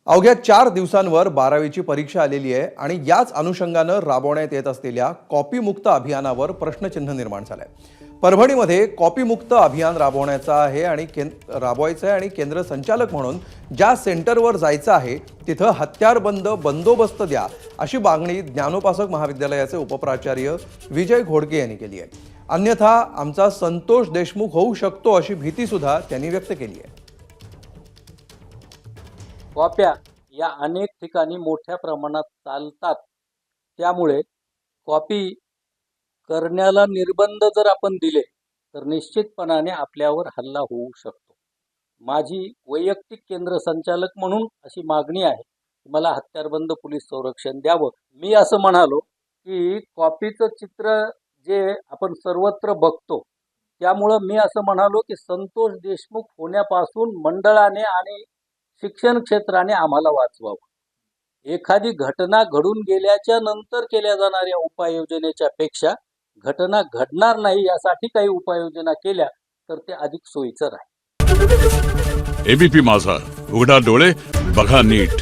अवघ्या 4 दिवसांवर 12वीची परीक्षा आलेली आहे आणि याच अनुषंगानं राबवण्यात येत असलेल्या कॉपीमुक्त अभियानावर प्रश्नचिन्ह निर्माण झालंय। परभणीमध्ये कॉपीमुक्त अभियान राबवायचं आहे आणि केंद्र संचालक म्हणून ज्या सेंटरवर जायचं आहे तिथं हत्यारबंद बंदोबस्त द्या अशी मागणी ज्ञानोपासक महाविद्यालयाचे उपप्राचार्य विजय घोडके यांनी केली आहे। अन्यथा आमचा संतोष देशमुख होऊ शकतो अशी भीती सुद्धा त्यांनी व्यक्त केली आहे। कॉप्या या अनेक ठिकाणी मोठ्या प्रमाणात चालतात, त्यामुळे कॉपी करण्याला निर्बंध जर आपण दिले तर निश्चितपणाने आपल्यावर हल्ला होऊ शकतो। माझी वैयक्तिक केंद्र संचालक म्हणून अशी मागणी आहे की मला हत्यारबंद पोलीस संरक्षण द्यावं। मी असं म्हणालो की कॉपीचं चित्र जे आपण सर्वत्र बघतो, त्यामुळे मी असं म्हणालो की संतोष देशमुख होण्यापासून मंडळाने आणि शिक्षण क्षेत्राने आम्हाला वाचवावं। एखादी घटना घडून गेल्याच्या नंतर केल्या जाणाऱ्या उपाययोजनेच्या पेक्षा घटना घडणार नाही यासाठी काही उपाययोजना केल्या तर ते अधिक सोयीचं राहील। एबीपी माझा, उघडा डोळे बघा नीट।